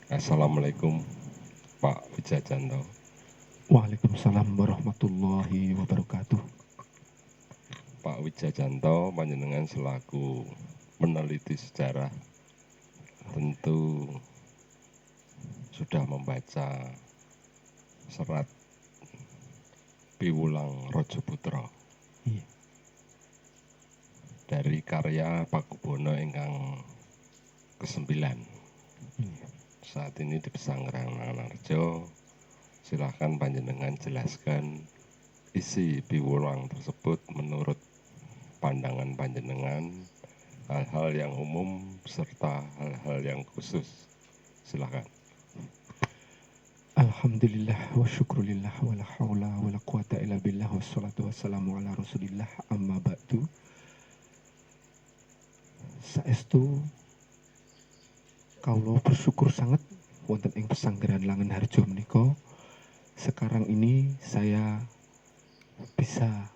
Assalamualaikum Pak Wijajanto. Waalaikumsalam warahmatullahi wabarakatuh. Pak Wijajanto panjenengan selaku peneliti sejarah tentu sudah membaca serat Piwulang Rajaputra Iya. dari karya Pakubono ingkang ke-9. Iya. Saat ini di Pesanggeran Anarjo. Silahkan panjenengan jelaskan isi Piwulang tersebut menurut pandangan panjenengan, hal-hal yang umum serta hal-hal yang khusus. Silakan. Alhamdulillah wa syukrulillah wa la hawla wa la quwata illa billah wassalatu wassalamu ala rasulillah amma ba'du. Saestu kawula bersyukur sangat wonten ing Pesanggeran Langen Harjo menika. Sekarang ini saya bisa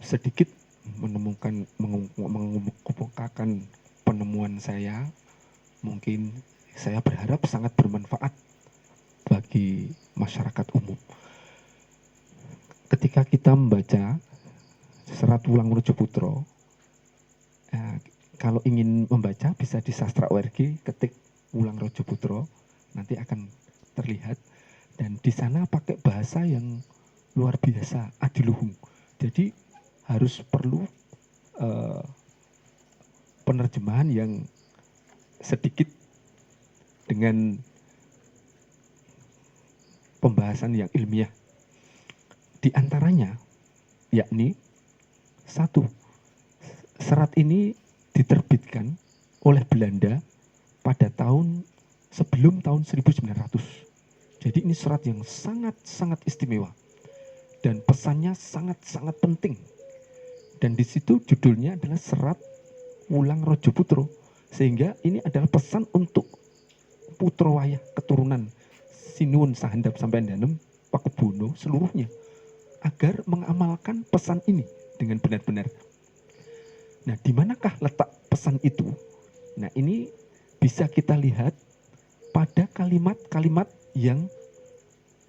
sedikit mengemukakan penemuan saya. Mungkin saya berharap sangat bermanfaat bagi masyarakat umum. Ketika kita membaca serat Wulang Rajaputra, kalau ingin membaca bisa di Sastra ORG ketik Wulang Rajaputra, nanti akan terlihat. Dan di sana pakai bahasa yang luar biasa, adiluhung. Jadi harus perlu penerjemahan yang sedikit dengan pembahasan yang ilmiah. Di antaranya, yakni satu, serat ini diterbitkan oleh Belanda pada tahun sebelum tahun 1900. Jadi ini serat yang sangat-sangat istimewa dan pesannya sangat-sangat penting. Dan di situ judulnya adalah Serat Wulang Rajaputra, sehingga ini adalah pesan untuk putra wayah keturunan Sinuwun Sahandap sampai Danem Pakubono seluruhnya agar mengamalkan pesan ini dengan benar-benar. Nah, di manakah letak pesan itu? Nah, ini bisa kita lihat pada kalimat-kalimat yang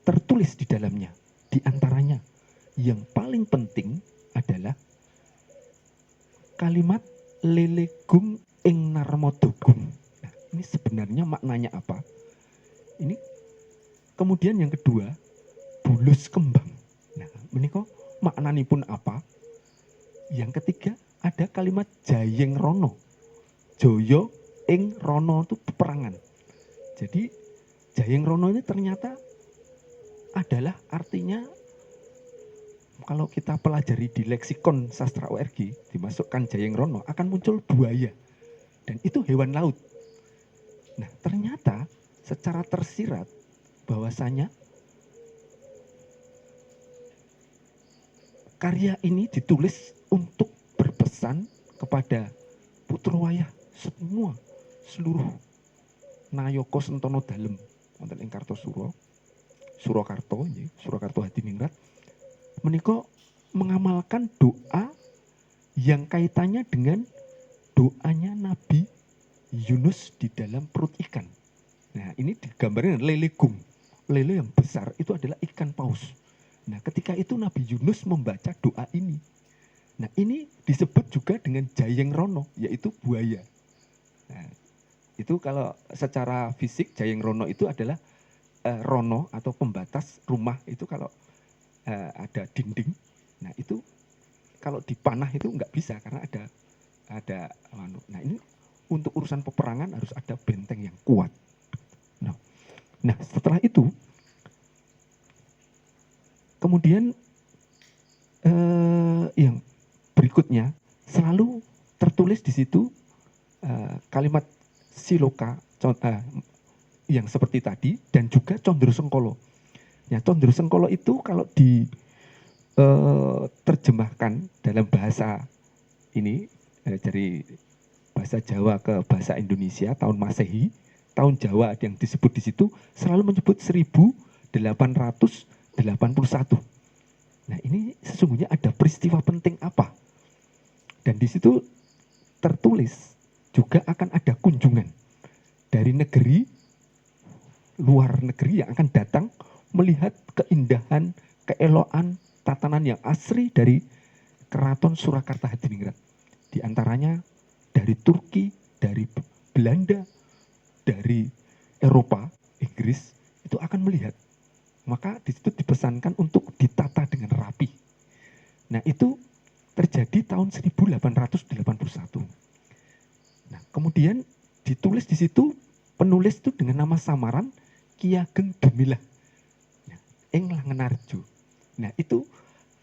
tertulis di dalamnya. Di antaranya yang paling penting adalah kalimat lelegung ing narmadagung. Nah, ini sebenarnya maknanya apa? Ini kemudian yang kedua, bulus kembang. Nah, ini kok maknanipun apa? Yang ketiga, ada kalimat jayeng rono. Joyo ing rono itu peperangan. Jadi jayeng rono ini ternyata adalah artinya, kalau kita pelajari di leksikon Sastra ORG, dimasukkan jayeng rono akan muncul buaya. Dan itu hewan laut. Nah, ternyata secara tersirat bahwasanya karya ini ditulis untuk berpesan kepada putra wayah semua, seluruh Nayaka Sentana Dalem wonten ing Kartosuro, Surakarta, Surakarta Hadiningrat, menika mengamalkan doa yang kaitannya dengan doanya Nabi Yunus di dalam perut ikan. Nah, ini digambarkan lelegung. Lele yang besar itu adalah ikan paus. Nah, ketika itu Nabi Yunus membaca doa ini. Nah, ini disebut juga dengan jayeng rono, yaitu buaya. Nah, itu kalau secara fisik jayeng rono itu adalah rono atau pembatas rumah itu kalau ada dinding. Nah, itu kalau dipanah itu nggak bisa karena ada nah ini untuk urusan peperangan harus ada benteng yang kuat. Nah, setelah itu kemudian yang berikutnya selalu tertulis di situ kalimat siloka yang seperti tadi dan juga Condro Sengkolo. Ya, Condro Sengkolo itu kalau terjemahkan dalam bahasa ini dari bahasa Jawa ke bahasa Indonesia tahun Masehi, tahun Jawa yang disebut di situ selalu menyebut 1881. Nah, ini sesungguhnya ada peristiwa penting apa? Dan di situ tertulis juga akan ada kunjungan dari negeri luar negeri yang akan datang melihat keindahan, keelokan, tatanan yang asri dari Keraton Surakarta Hadiningrat. Di antaranya dari Turki, dari Belanda, dari Eropa, Inggris, itu akan melihat. Maka di situ dipesankan untuk ditata dengan rapi. Nah, itu terjadi tahun 1881. Nah, kemudian ditulis di situ, penulis itu dengan nama samaran Ki Ageng Gemilah. Nah, ing Langenarjo. Nah, itu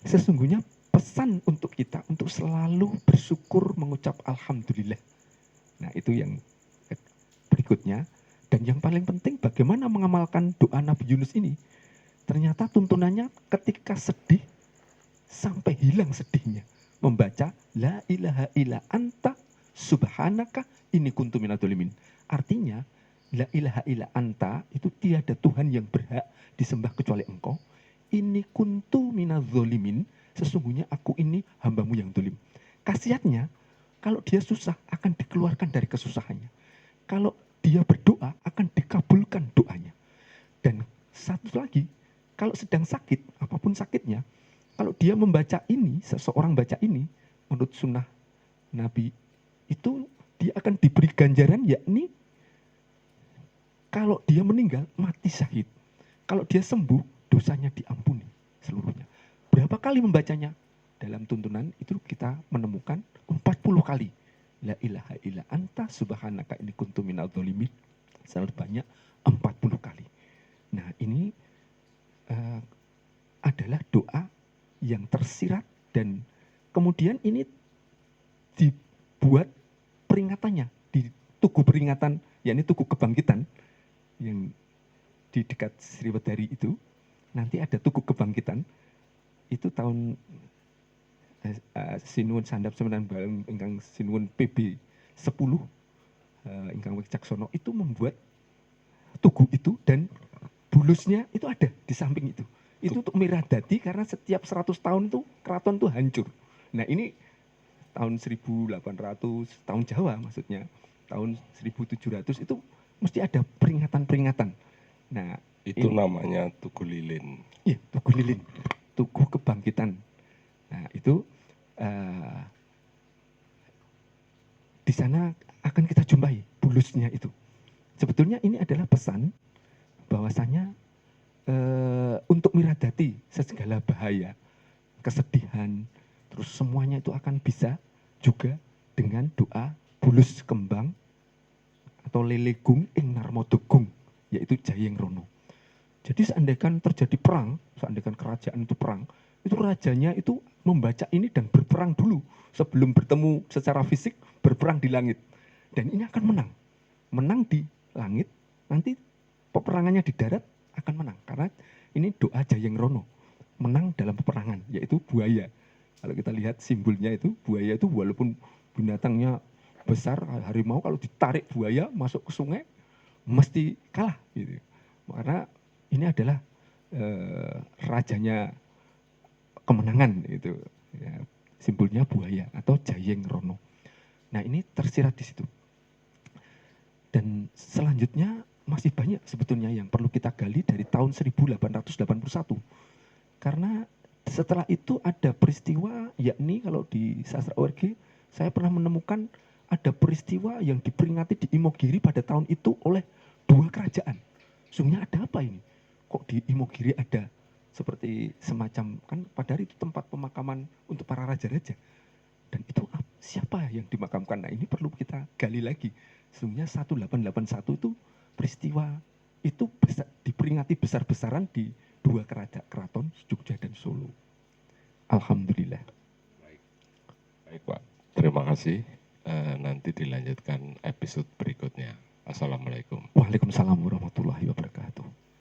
sesungguhnya pesan untuk kita untuk selalu bersyukur, mengucap alhamdulillah. Nah, itu yang berikutnya. Dan yang paling penting bagaimana mengamalkan doa Nabi Yunus ini. Ternyata tuntunannya ketika sedih sampai hilang sedihnya. Membaca la ilaha illa anta subhanaka inni kuntu minadzalimin. Artinya la ilaha illa anta itu tiada Tuhan yang berhak disembah kecuali engkau. Inni kuntu minadzalimin, sesungguhnya aku ini hambamu yang zalim. Khasiatnya kalau dia susah akan dikeluarkan dari kesusahannya. Kalau dia berdoa akan dikabulkan doanya. Dan satu lagi, kalau sedang sakit, apapun sakitnya, kalau dia membaca ini, seseorang baca ini, menurut sunnah Nabi, itu dia akan diberi ganjaran, yakni kalau dia meninggal, mati syahid. Kalau dia sembuh, dosanya diampuni seluruhnya. Berapa kali membacanya? Dalam tuntunan itu kita menemukan 40 kali. La ilaha illa anta subhanaka inni kuntu minadzalimin. Sangat banyak, 40 kali. Nah, ini adalah doa yang tersirat dan kemudian ini dibuat peringatannya di tugu peringatan, yakni tugu kebangkitan yang di dekat Sriwedari itu. Nanti ada tugu kebangkitan itu tahun sinuwun sandap semenan balem ingkang sinuwun PB 10 ingkang Wicaksono itu membuat tugu itu, dan bulusnya itu ada di samping itu. Itu untuk miradati karena setiap 100 tahun itu keraton itu hancur. Nah, ini tahun 1800, tahun Jawa maksudnya, tahun 1700 itu mesti ada peringatan-peringatan. Nah, Itu ini, namanya Tugu Lilin. iya, Tugu Lilin, Tugu Kebangkitan. Nah, itu di sana akan kita jumpai bulusnya itu. Sebetulnya ini adalah pesan bahwasanya untuk miradati segala bahaya, kesedihan, terus semuanya itu akan bisa juga dengan doa bulus kembang atau lelegung ing narmodogung, yaitu Jayeng Rono. Jadi seandainya terjadi perang, seandainya kerajaan itu perang, itu rajanya itu membaca ini dan berperang dulu sebelum bertemu secara fisik, berperang di langit. Dan ini akan menang. Menang di langit, nanti peperangannya di darat akan menang. Karena ini doa Jayeng Rono, menang dalam peperangan, yaitu buaya. Kalau kita lihat simbolnya itu, buaya itu walaupun binatangnya besar, harimau kalau ditarik buaya masuk ke sungai, mesti kalah. Gitu. Karena ini adalah rajanya kemenangan, itu ya, simbolnya buaya atau Jayeng Rono. Nah, ini tersirat di situ. Dan selanjutnya masih banyak sebetulnya yang perlu kita gali dari tahun 1881. Karena setelah itu ada peristiwa, yakni kalau di sastra ORG saya pernah menemukan ada peristiwa yang diperingati di Imogiri pada tahun itu oleh 2 kerajaan. Sungguhnya ada apa ini? Kok di Imogiri ada seperti semacam, kan pada hari itu tempat pemakaman untuk para raja-raja. Dan itu siapa yang dimakamkan? Nah, ini perlu kita gali lagi. Sesungguhnya 1881 itu peristiwa itu diperingati besar-besaran di 2 keraton, Jogja dan Solo. Alhamdulillah. Baik Pak, terima kasih. Nanti dilanjutkan episode berikutnya. Assalamualaikum. Waalaikumsalam warahmatullahi wabarakatuh.